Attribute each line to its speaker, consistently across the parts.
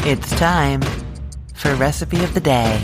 Speaker 1: It's time for Recipe of the Day.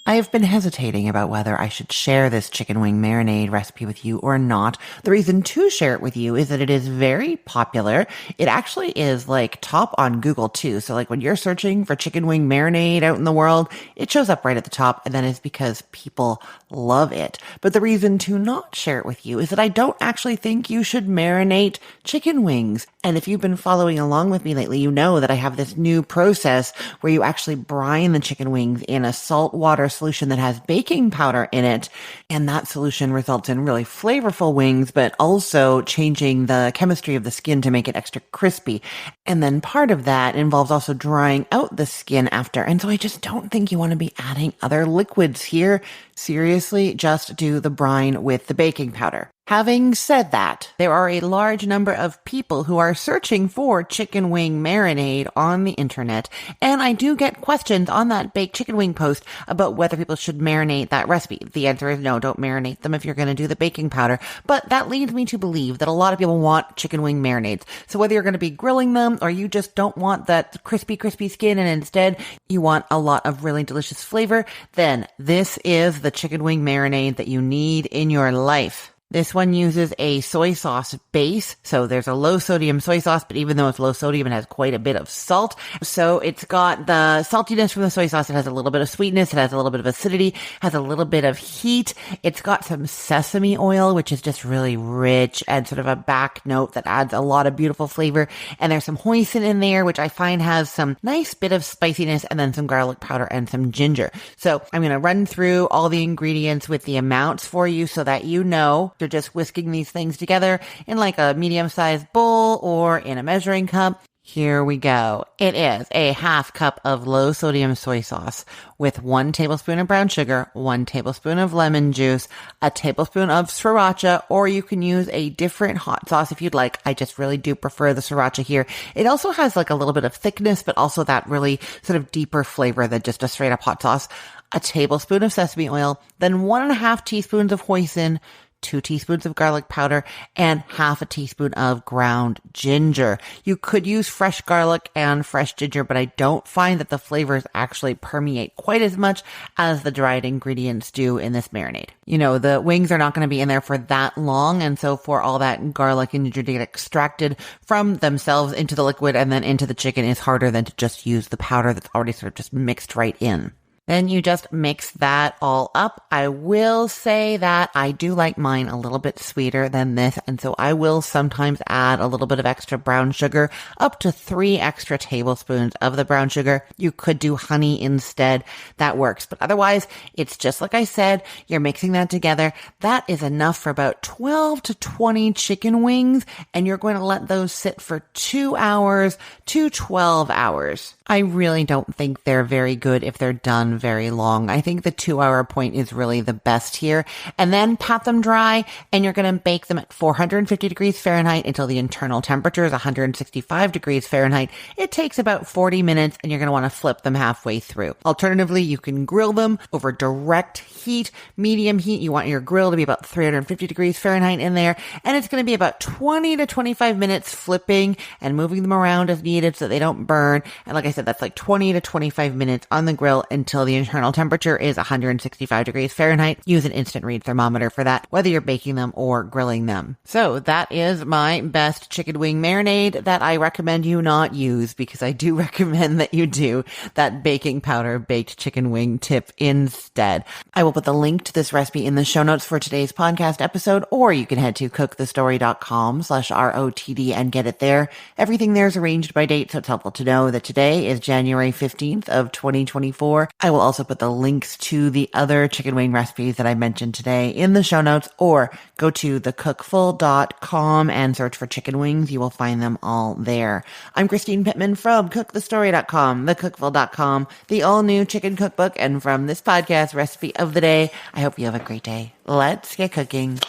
Speaker 1: I have been hesitating about whether I should share this chicken wing marinade recipe with you or not. The reason to share it with you is that it is very popular. It actually is like top on Google too. So like when you're searching for chicken wing marinade out in the world, it shows up right at the top, and that is because people love it. But the reason to not share it with you is that I don't actually think you should marinate chicken wings. And if you've been following along with me lately, you know that I have this new process where you actually brine the chicken wings in a salt water solution that has baking powder in it. And that solution results in really flavorful wings, but also changing the chemistry of the skin to make it extra crispy. And then part of that involves also drying out the skin after. And so I just don't think you want to be adding other liquids here. Seriously, just do the brine with the baking powder. Having said that, there are a large number of people who are searching for chicken wing marinade on the internet, and I do get questions on that baked chicken wing post about whether people should marinate that recipe. The answer is no, don't marinate them if you're going to do the baking powder, but that leads me to believe that a lot of people want chicken wing marinades. So whether you're going to be grilling them or you just don't want that crispy skin and instead you want a lot of really delicious flavor, then this is the chicken wing marinade that you need in your life. This one uses a soy sauce base. So there's a low sodium soy sauce, but even though it's low sodium, it has quite a bit of salt. So it's got the saltiness from the soy sauce. It has a little bit of sweetness. It has a little bit of acidity, has a little bit of heat. It's got some sesame oil, which is just really rich and sort of a back note that adds a lot of beautiful flavor. And there's some hoisin in there, which I find has some nice bit of spiciness, and then some garlic powder and some ginger. So I'm going to run through all the ingredients with the amounts for you so that you know. You're just whisking these things together in like a medium-sized bowl or in a measuring cup. Here we go. It is a half cup of low sodium soy sauce with 1 tablespoon of brown sugar, 1 tablespoon of lemon juice, a tablespoon of sriracha, or you can use a different hot sauce if you'd like. I just really do prefer the sriracha here. It also has like a little bit of thickness, but also that really sort of deeper flavor than just a straight up hot sauce. A tablespoon of sesame oil, then 1.5 teaspoons of hoisin, 2 teaspoons of garlic powder, and half a teaspoon of ground ginger. You could use fresh garlic and fresh ginger, but I don't find that the flavors actually permeate quite as much as the dried ingredients do in this marinade. You know, the wings are not going to be in there for that long, and so for all that garlic and ginger to get extracted from themselves into the liquid and then into the chicken is harder than to just use the powder that's already sort of just mixed right in. Then you just mix that all up. I will say that I do like mine a little bit sweeter than this, and so I will sometimes add a little bit of extra brown sugar, up to 3 extra tablespoons of the brown sugar. You could do honey instead. That works. But otherwise, it's just like I said, you're mixing that together. That is enough for about 12 to 20 chicken wings, and you're going to let those sit for 2 hours to 12 hours. I really don't think they're very good if they're done very long. I think the 2-hour point is really the best here. And then pat them dry, and you're going to bake them at 450 degrees Fahrenheit until the internal temperature is 165 degrees Fahrenheit. It takes about 40 minutes, and you're going to want to flip them halfway through. Alternatively, you can grill them over direct heat, medium heat. You want your grill to be about 350 degrees Fahrenheit in there, and it's going to be about 20 to 25 minutes flipping and moving them around as needed so they don't burn. And like I said, that's like 20 to 25 minutes on the grill until the internal temperature is 165 degrees Fahrenheit. Use an instant read thermometer for that, whether you're baking them or grilling them. So that is my best chicken wing marinade that I recommend you not use, because I do recommend that you do that baking powder baked chicken wing tip instead. I will put the link to this recipe in the show notes for today's podcast episode, or you can head to cookthestory.com/ROTD and get it there. Everything there is arranged by date, so it's helpful to know that today is January 15th of 2024. I will also put the links to the other chicken wing recipes that I mentioned today in the show notes, or go to thecookful.com and search for chicken wings. You will find them all there. I'm Christine Pittman from cookthestory.com, thecookful.com, the all-new chicken cookbook, and from this podcast, Recipe of the Day. I hope you have a great day. Let's get cooking.